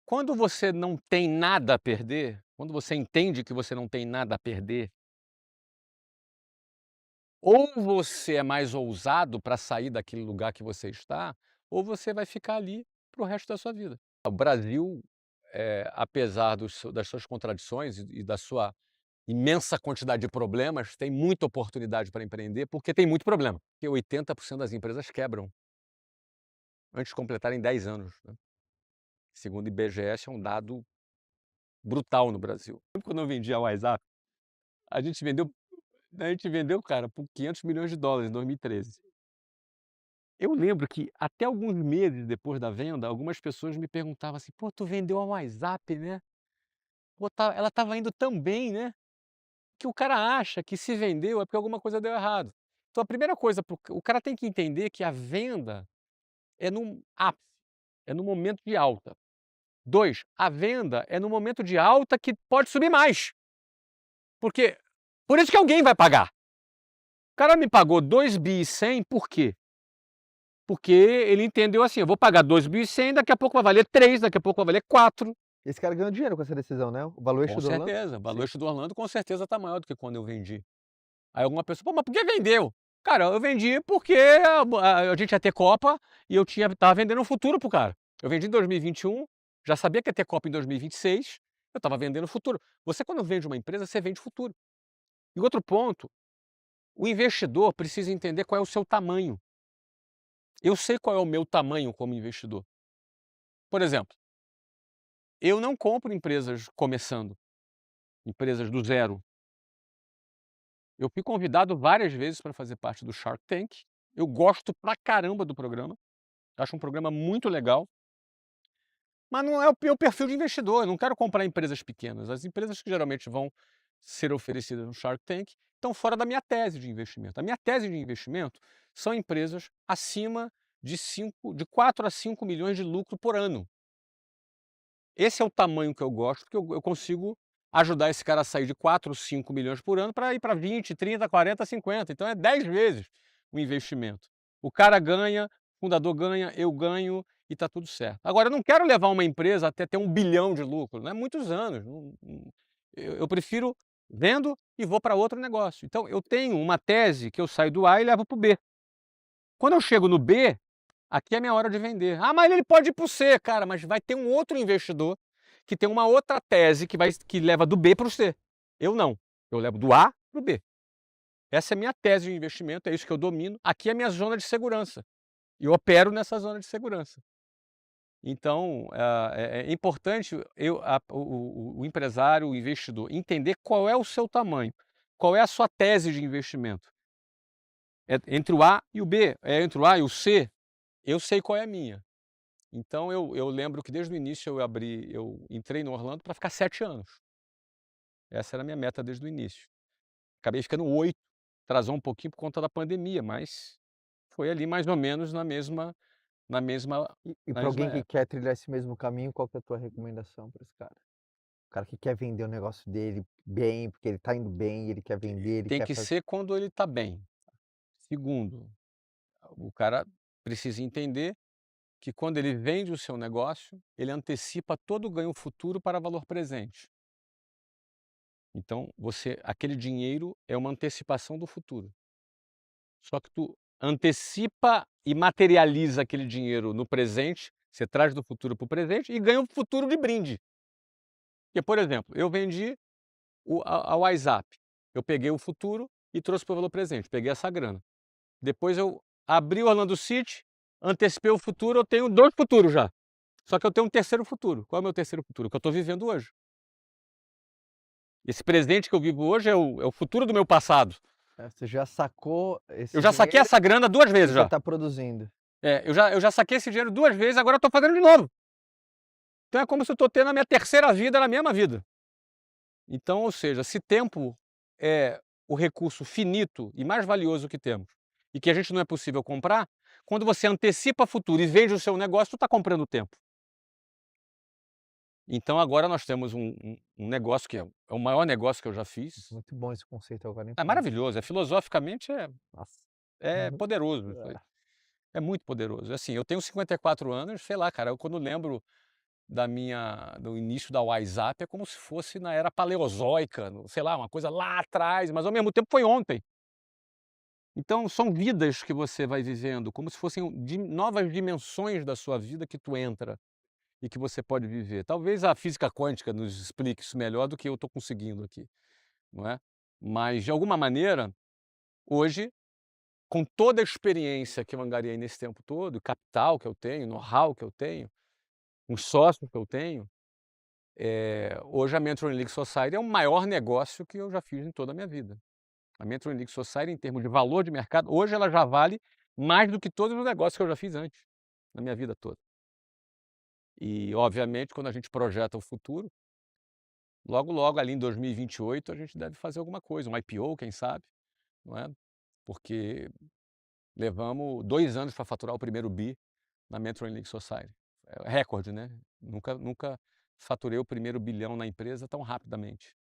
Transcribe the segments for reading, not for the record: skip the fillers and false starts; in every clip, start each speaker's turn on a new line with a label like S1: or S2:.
S1: Quando você não tem nada a perder, quando você entende que você não tem nada a perder, ou você é mais ousado para sair daquele lugar que você está, ou você vai ficar ali para o resto da sua vida. O Brasil, apesar das suas contradições e da sua imensa quantidade de problemas, tem muita oportunidade para empreender, porque tem muito problema. Porque 80% das empresas quebram antes de completarem 10 anos, né. Segundo o IBGE, esse é um dado brutal no Brasil. Quando eu vendi a WhatsApp, a gente vendeu cara, por US$ 500 milhões em 2013. Eu lembro que até alguns meses depois da venda, algumas pessoas me perguntavam assim: "Pô, tu vendeu a WhatsApp, né? Pô, ela estava indo tão bem, né?" Que o cara acha que se vendeu é porque alguma coisa deu errado. Então a primeira coisa o cara tem que entender que a venda é num ápice, é no momento de alta. 2, a venda é no momento de alta que pode subir mais, porque por isso que alguém vai pagar. O cara me pagou 2.100.000 por quê? Porque ele entendeu assim: "Eu vou pagar 2.100.000, daqui a pouco vai valer 3, daqui a pouco vai valer 4."
S2: Esse cara ganhou dinheiro com essa decisão, né, o
S1: Com
S2: valuation do Orlando?
S1: certeza, o
S2: Sim.
S1: valuation do Orlando com certeza está maior do que quando eu vendi. Aí alguma pessoa: "Pô, mas por que vendeu?" Cara, eu vendi porque a gente ia ter Copa e estava vendendo um futuro para o cara. Eu vendi em 2021, já sabia que ia ter Copa em 2026, eu estava vendendo futuro. Você quando vende uma empresa, você vende futuro. E outro ponto, o investidor precisa entender qual é o seu tamanho. Eu sei qual é o meu tamanho como investidor. Por exemplo, eu não compro empresas começando, empresas do zero. Eu fui convidado várias vezes para fazer parte do Shark Tank. Eu gosto pra caramba do programa, acho um programa muito legal, mas não é o meu perfil de investidor, eu não quero comprar empresas pequenas. As empresas que geralmente vão ser oferecidas no Shark Tank estão fora da minha tese de investimento. A minha tese de investimento são empresas acima de 4 a 5 milhões de lucro por ano. Esse é o tamanho que eu gosto, porque eu consigo ajudar esse cara a sair de 4, 5 milhões por ano para ir para 20, 30, 40, 50. Então é 10 vezes o investimento. O cara ganha, o fundador ganha, eu ganho e está tudo certo. Agora, eu não quero levar uma empresa até ter 1 bilhão de lucro, não é muitos anos. Eu prefiro vendo e vou para outro negócio. Então, eu tenho uma tese que eu saio do A e levo para o B. Quando eu chego no B, aqui é a minha hora de vender. Ah, mas ele pode ir para o C, cara, mas vai ter um outro investidor que tem uma outra tese que leva do B para o C. Eu não. Eu levo do A para o B. Essa é a minha tese de investimento, é isso que eu domino. Aqui é a minha zona de segurança. E eu opero nessa zona de segurança. Então, é importante o empresário, o investidor, entender qual é o seu tamanho, qual é a sua tese de investimento. É entre o A e o B, é entre o A e o C, eu sei qual é a minha. Então eu lembro que desde o início eu entrei no Orlando para ficar 7 anos. Essa era a minha meta desde o início. Acabei ficando 8, atrasou um pouquinho por conta da pandemia, mas foi ali mais ou menos na mesma
S2: E
S1: na
S2: pra
S1: mesma
S2: alguém que
S1: época.
S2: quer trilhar esse mesmo caminho, qual que é a tua recomendação para esse cara? O cara que quer vender o negócio dele bem, porque ele tá indo bem, ele quer vender, ele
S1: Tem
S2: quer
S1: que
S2: fazer
S1: ser quando ele está bem. Segundo, o cara precisa entender que quando ele vende o seu negócio, ele antecipa todo o ganho futuro para valor presente. Então aquele dinheiro é uma antecipação do futuro. Só que tu antecipa e materializa aquele dinheiro no presente, você traz do futuro para o presente e ganha o futuro de brinde. Porque, por exemplo, eu vendi a WhatsApp, eu peguei o futuro e trouxe para o valor presente, peguei essa grana. Depois eu abri o Orlando City, antecipei o futuro, eu tenho 2 futuros já. Só que eu tenho um terceiro futuro. Qual é o meu terceiro futuro? O que eu estou vivendo hoje. Esse presente que eu vivo hoje é o futuro do meu passado.
S2: você já sacou
S1: Eu
S2: esse
S1: já saquei
S2: dinheiro
S1: essa grana 2
S2: e
S1: vezes
S2: já
S1: já.
S2: tá produzindo.
S1: Eu já saquei esse dinheiro 2 vezes, agora eu estou fazendo de novo. Então é como se eu estou tendo a minha terceira vida na mesma vida. Então, ou seja, se tempo é o recurso finito e mais valioso que temos, e que a gente não é possível comprar, quando você antecipa futuro e vende o seu negócio, tu está comprando tempo. Então agora nós temos um negócio que é o maior negócio que eu já fiz.
S2: Muito bom esse conceito agora,
S1: É
S2: entendi.
S1: maravilhoso, filosoficamente
S2: Nossa.
S1: é
S2: Uhum.
S1: poderoso isso aí.
S2: É.
S1: É muito poderoso. Assim, eu tenho 54 anos, sei lá, cara, eu quando lembro do início da WhatsApp é como se fosse na era paleozoica, sei lá, uma coisa lá atrás, mas ao mesmo tempo foi ontem. Então são vidas que você vai vivendo, como se fossem novas dimensões da sua vida que tu entra e que você pode viver. Talvez a física quântica nos explique isso melhor do que eu estou conseguindo aqui, não é? Mas de alguma maneira, hoje, com toda a experiência que eu angariei nesse tempo todo, capital que eu tenho, know-how que eu tenho, os sócios que eu tenho, hoje a Mentoring League Society é o maior negócio que eu já fiz em toda a minha vida. A Mentoring League Society, em termos de valor de mercado, hoje ela já vale mais do que todos os negócios que eu já fiz antes, na minha vida toda. E, obviamente, quando a gente projeta o futuro, logo, logo, ali em 2028, a gente deve fazer alguma coisa, um IPO, quem sabe, não é? Porque levamos 2 anos para faturar o primeiro bi na Mentoring League Society. É recorde, né? Nunca faturei o primeiro bilhão na empresa tão rapidamente.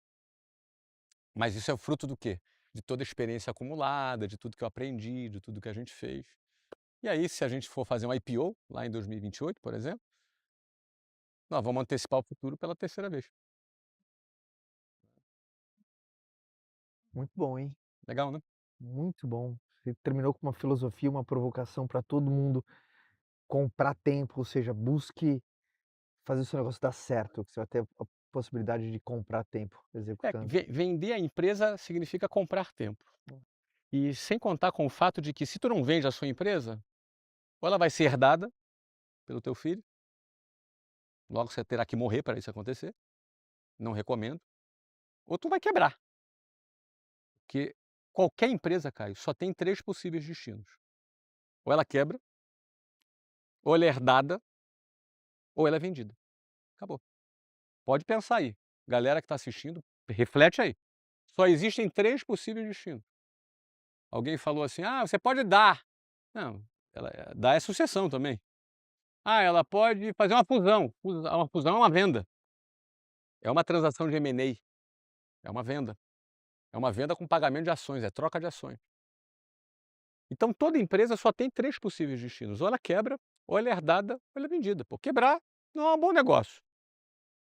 S1: Mas isso é o fruto do quê? De toda a experiência acumulada, de tudo que eu aprendi, de tudo que a gente fez. E aí, se a gente for fazer um IPO, lá em 2028, por exemplo, nós vamos antecipar o futuro pela terceira vez.
S2: Muito bom, hein?
S1: Legal, né?
S2: Muito bom. Você terminou com uma filosofia, uma provocação para todo mundo comprar tempo, ou seja, busque fazer o seu negócio dar certo, que você vai ter a possibilidade de comprar tempo executando.
S1: Vender a empresa significa comprar tempo. E sem contar com o fato de que se tu não vende a sua empresa, ou ela vai ser herdada pelo teu filho, logo você terá que morrer para isso acontecer, não recomendo, ou tu vai quebrar. Porque qualquer empresa, Caio, só tem 3 possíveis destinos. Ou ela quebra, ou ela é herdada, ou ela é vendida. Acabou. Pode pensar aí. Galera que está assistindo, reflete aí. Só existem 3 possíveis destinos. Alguém falou assim: "Ah, você pode dar". Não, dar é sucessão também. Ah, ela pode fazer uma fusão. Uma fusão é uma venda. É uma transação de M&A, é uma venda. É uma venda com pagamento de ações, é troca de ações. Então toda empresa só tem 3 possíveis destinos: ou ela quebra, ou ela é herdada, ou ela é vendida. Por quebrar não é um bom negócio.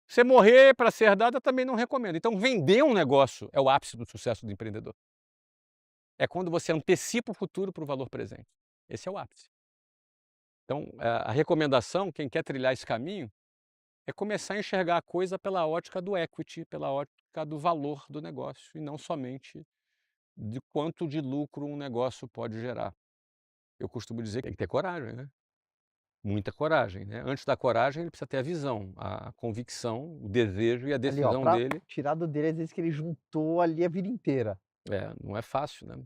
S1: Você morrer para ser herdada também não recomendo. Então vender um negócio é o ápice do sucesso do empreendedor. É quando você antecipa o futuro para o valor presente. Esse é o ápice. Então a recomendação, quem quer trilhar esse caminho, é começar a enxergar a coisa pela ótica do equity, pela ótica do valor do negócio, e não somente de quanto de lucro um negócio pode gerar. Eu costumo dizer que tem que ter coragem, né? Muita coragem, né? Antes da coragem, ele precisa ter a visão, a convicção, o desejo e a
S2: Ali, ó,
S1: decisão
S2: pra
S1: dele.
S2: tirar do dele, às vezes, que ele juntou ali a vida inteira.
S1: Não é fácil, né?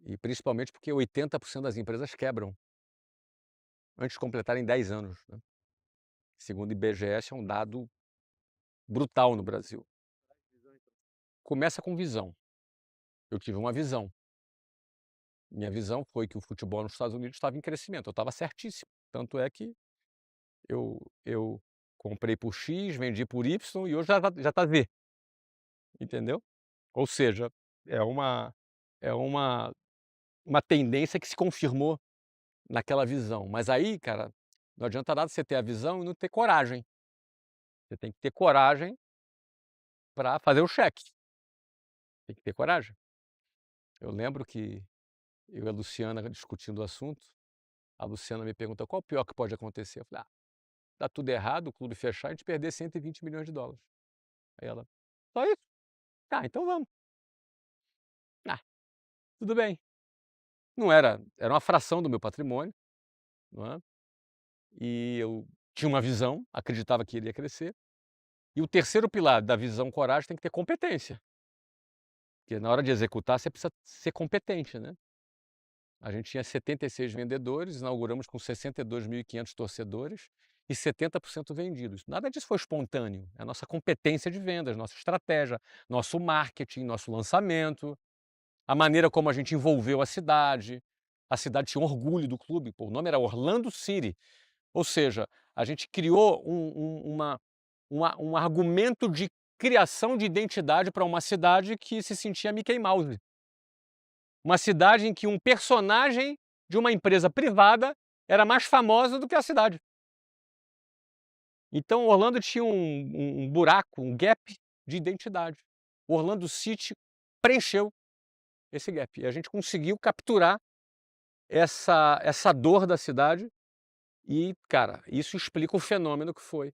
S1: E principalmente porque 80% das empresas quebram antes de completarem 10 anos, né? Segundo o IBGE, é um dado brutal no Brasil. Começa com visão. Eu tive uma visão. Minha visão foi que o futebol nos Estados Unidos estava em crescimento. Eu estava certíssimo. Tanto é que eu comprei por X, vendi por Y e hoje já tá Z, entendeu? Ou seja, é uma é uma tendência que se confirmou naquela visão. Mas aí, cara, não adianta nada você ter a visão e não ter coragem. Você tem que ter coragem para fazer o cheque. Tem que ter coragem. Eu lembro que eu e a Luciana discutindo o assunto, a Luciana me pergunta: "Qual o pior que pode acontecer?" Eu falei: "Ah, dá tudo errado, o clube fechar e a gente perder US$ 120 milhões". Aí ela: "Só isso? Ah, então vamos". Ah, tudo bem. Não era uma fração do meu patrimônio, não é, e eu tinha uma visão, acreditava que iria crescer. E o terceiro pilar da visão coragem tem que ter competência, porque na hora de executar você precisa ser competente, né. A gente tinha 76 vendedores, inauguramos com 62.500 torcedores e 70% vendidos. Nada disso foi espontâneo, é a nossa competência de vendas, nossa estratégia, nosso marketing, nosso lançamento, a maneira como a gente envolveu a cidade. A cidade tinha orgulho do clube, pô, o nome era Orlando City, ou seja, a gente criou um argumento de criação de identidade para uma cidade que se sentia Mickey Mouse. Uma cidade em que um personagem de uma empresa privada era mais famosa do que a cidade. Então Orlando tinha um buraco, um gap de identidade. O Orlando City preencheu esse gap, e a gente conseguiu capturar essa dor da cidade e, cara, isso explica o fenômeno que foi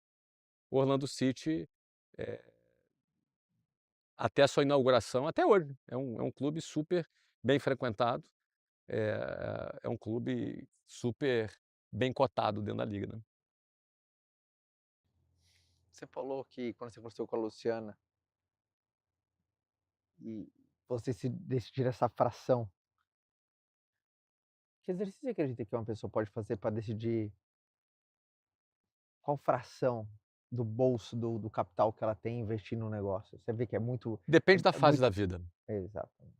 S1: o Orlando City, eh, até a sua inauguração, até hoje. É um clube super bem frequentado, é um clube super bem cotado dentro da liga, né.
S2: Você falou que quando você conversou com a Luciana e vocês se decidiram essa fração, que exercício você acredita que uma pessoa pode fazer para decidir qual fração do bolso, do capital que ela tem investir no negócio? Você vê que é muito
S1: Depende da
S2: é
S1: fase
S2: muito
S1: da vida.
S2: exatamente.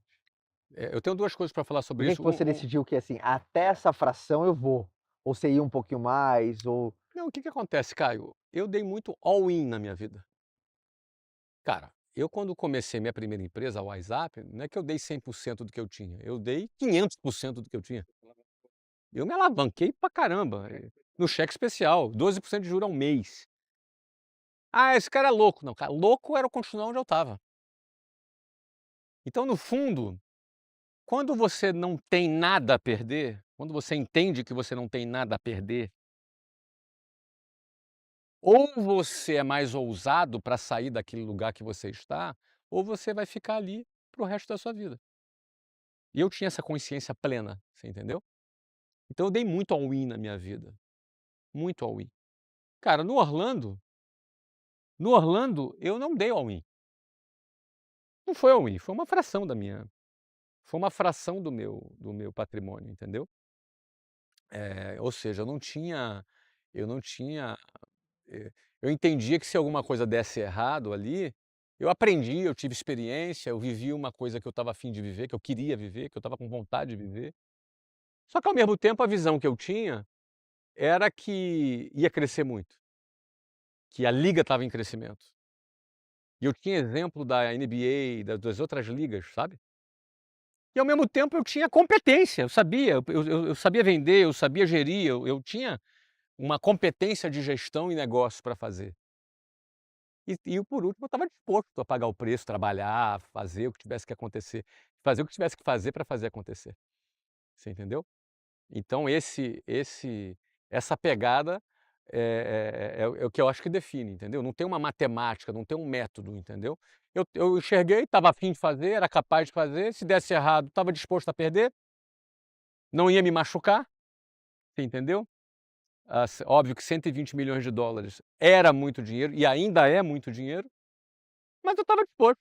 S1: Eu tenho 2 coisas para falar
S2: Por
S1: sobre
S2: que que
S1: isso,
S2: você decidiu que, assim, até essa fração eu vou? Ou você ia um pouquinho mais ou
S1: não, o que que acontece, Caio? Eu dei muito all in na minha vida. Cara, eu quando comecei minha primeira empresa, a WhatsApp, não é que eu dei 100% do que eu tinha, eu dei 500% do que eu tinha. Eu me alavanquei pra caramba, no cheque especial, 12% de juros ao mês. "Ah, esse cara é louco". Não, cara, louco era eu continuar onde eu estava. Então, no fundo, quando você não tem nada a perder, quando você entende que você não tem nada a perder, ou você é mais ousado para sair daquele lugar que você está, ou você vai ficar ali para o resto da sua vida. E eu tinha essa consciência plena, você entendeu? Então eu dei muito all-in na minha vida, muito all-in. Cara, no Orlando eu não dei all-in. Não foi all-in, foi uma fração da minha foi uma fração do meu patrimônio, entendeu? Ou seja, eu não tinha, eh, eu entendia que se alguma coisa desse errado ali, eu aprendi, eu tive experiência, eu vivi uma coisa que eu estava afim de viver, que eu queria viver, que eu estava com vontade de viver. Só que ao mesmo tempo a visão que eu tinha era que ia crescer muito, que a liga estava em crescimento. E eu tinha exemplo da NBA, das outras ligas, sabe. E ao mesmo tempo eu tinha competência, eu sabia, eu sabia vender, eu sabia gerir, eu tinha uma competência de gestão e negócio para fazer. E por último eu estava disposto a pagar o preço, trabalhar, fazer o que tivesse que acontecer, fazer o que tivesse que fazer para fazer acontecer, você entendeu? Então essa pegada é o que eu acho que define, entendeu? Não tem uma matemática, não tem um método, entendeu? Eu enxerguei, estava afim de fazer, era capaz de fazer, se desse errado, estava disposto a perder, não ia me machucar, você entendeu? Óbvio que US$ 120 milhões era muito dinheiro e ainda é muito dinheiro, mas eu estava disposto,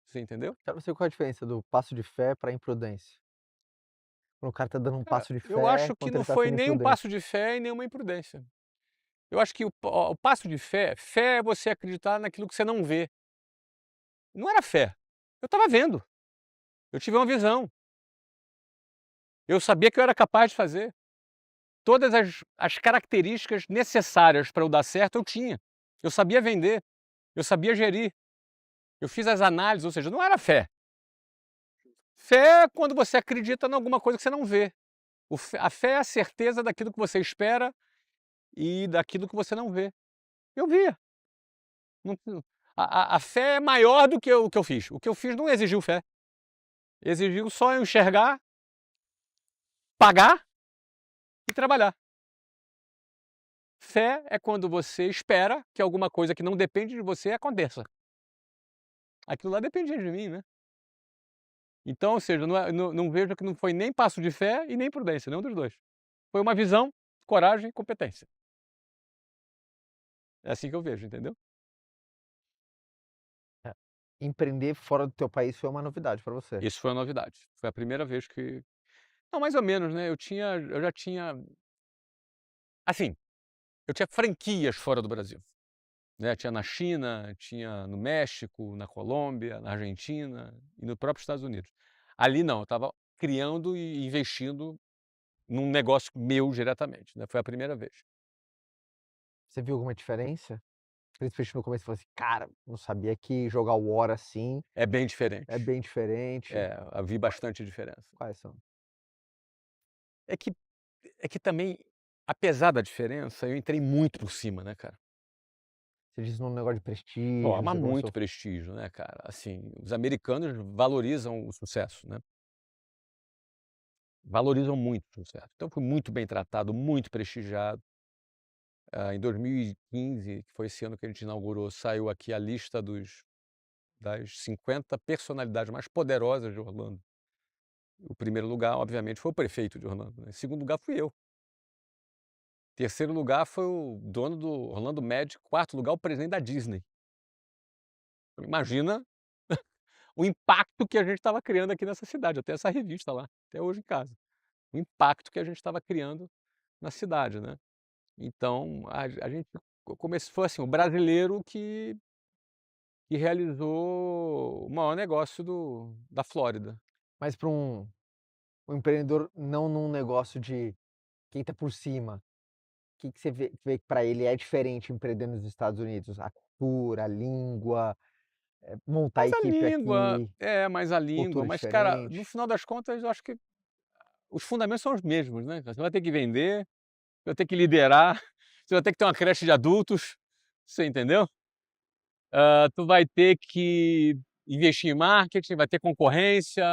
S1: você entendeu?
S2: pra você qual é a diferença do passo de fé pra imprudência? Quando o cara tá dando um
S1: Cara,
S2: passo de
S1: eu
S2: fé,
S1: acho que
S2: quando
S1: não
S2: ele tá
S1: foi
S2: sendo
S1: nem um
S2: imprudente.
S1: passo de fé e nem uma imprudência. Eu acho que o passo de fé é você acreditar naquilo que você não vê. Não era fé, eu estava vendo, eu tive uma visão, eu sabia que eu era capaz de fazer. Todas as características necessárias para eu dar certo eu tinha. Eu sabia vender, eu sabia gerir, eu fiz as análises, ou seja, não era fé. Fé é quando você acredita em alguma coisa que você não vê. A fé é a certeza daquilo que você espera e daquilo que você não vê. Eu via. Não a fé é maior do que o que eu fiz. O que eu fiz não exigiu fé, exigiu só eu enxergar, pagar e trabalhar. Fé é quando você espera que alguma coisa que não depende de você aconteça. Aquilo lá dependia de mim, né. Então, ou seja, não vejo que não foi nem passo de fé e nem prudência, nenhum dos 2. Foi uma visão, coragem e competência. É assim que eu vejo, entendeu.
S2: É. Empreender fora do teu país foi uma novidade pra você.
S1: Isso foi uma novidade. Foi a primeira vez que não, mais ou menos, né, eu já tinha assim, eu tinha franquias fora do Brasil, né, tinha na China, tinha no México, na Colômbia, na Argentina e no próprio Estados Unidos. Ali não, eu estava criando e investindo num negócio meu diretamente, né, foi a primeira vez.
S2: Você viu alguma diferença? Principalmente no começo, você falou assim: "Cara, não sabia que jogar War assim
S1: É bem
S2: é
S1: diferente.
S2: bem diferente".
S1: Eu vi
S2: Qua
S1: bastante diferença.
S2: quais são?
S1: É que também, apesar da diferença, eu entrei muito por cima, né, cara.
S2: Você diz num negócio de prestígio,
S1: Forma
S2: você
S1: muito
S2: começou
S1: prestígio, né, cara. Assim, os americanos valorizam o sucesso, né. Valorizam muito o sucesso. Então fui muito bem tratado, muito prestigiado. Em 2015, que foi esse ano que a gente inaugurou, saiu aqui a lista das 50 personalidades mais poderosas de Orlando. O primeiro lugar, obviamente, foi o prefeito de Orlando, né. Em segundo lugar fui eu. Terceiro lugar foi o dono do Orlando Magic, quarto lugar o presidente da Disney. Imagina o impacto que a gente estava criando aqui nessa cidade, eu tenho essa revista lá, até hoje em casa. O impacto que a gente estava criando na cidade, né. Então a gente foi assim, o brasileiro que realizou o maior negócio da Flórida.
S2: mais para um empreendedor não num negócio de quem tá por cima. Que você vê que pra ele é diferente empreender nos Estados Unidos? A cultura, a língua, montar a
S1: Mas a
S2: equipe
S1: língua
S2: aqui,
S1: mas a língua,
S2: cultura
S1: mas cara, no
S2: diferente.
S1: final das contas eu acho que os fundamentos são os mesmos, né. Você vai ter que vender, você vai ter que liderar, você vai ter que ter uma creche de adultos, você entendeu? Tu vai ter que investir em marketing, vai ter concorrência.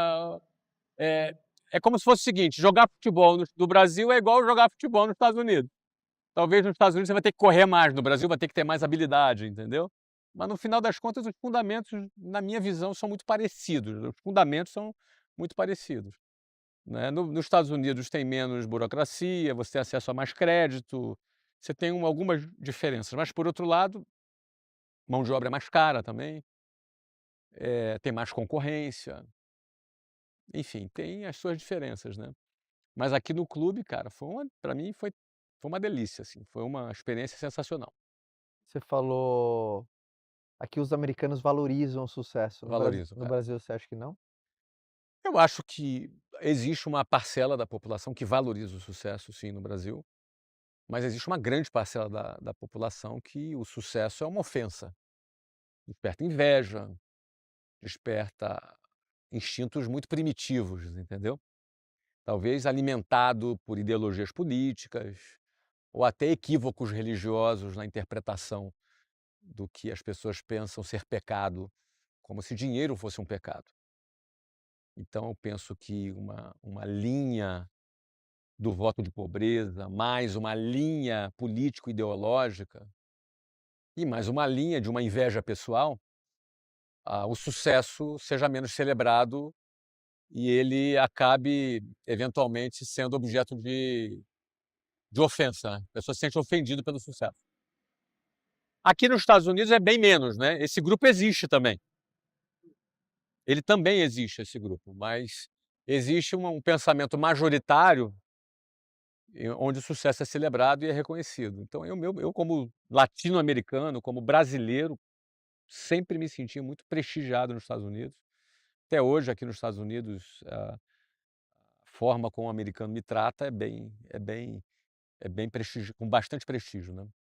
S1: É é como se fosse o seguinte, jogar futebol no Brasil é igual jogar futebol nos Estados Unidos. Talvez nos Estados Unidos você vai ter que correr mais, no Brasil vai ter que ter mais habilidade, entendeu? Mas no final das contas os fundamentos, na minha visão, são muito parecidos, os fundamentos são muito parecidos, né. Nos Estados Unidos tem menos burocracia, você tem acesso a mais crédito, você tem algumas diferenças, mas por outro lado, mão de obra é mais cara também, tem mais concorrência, enfim, tem as suas diferenças, né. Mas aqui no clube, cara, pra mim foi uma delícia, assim, foi uma experiência sensacional.
S2: Você falou aqui os americanos valorizam o sucesso,
S1: Valorizo,
S2: no
S1: cara.
S2: Brasil você acha que não?
S1: Eu acho que existe uma parcela da população que valoriza o sucesso, sim, no Brasil, mas existe uma grande parcela da população que o sucesso é uma ofensa. Desperta inveja, desperta instintos muito primitivos, entendeu? Talvez alimentado por ideologias políticas ou até equívocos religiosos na interpretação do que as pessoas pensam ser pecado, como se dinheiro fosse um pecado. Então eu penso que uma linha do voto de pobreza, mais uma linha político-ideológica e mais uma linha de uma inveja pessoal, o sucesso seja menos celebrado e ele acabe eventualmente sendo objeto de ofensa, né, a pessoa se sente ofendido pelo sucesso. Aqui nos Estados Unidos é bem menos, né, esse grupo existe também. Ele também existe, esse grupo, mas existe um pensamento majoritário onde o sucesso é celebrado e é reconhecido. Então eu como latino-americano, como brasileiro, sempre me senti muito prestigiado nos Estados Unidos. Até hoje aqui nos Estados Unidos, a forma como o americano me trata é bem com bastante prestígio, né.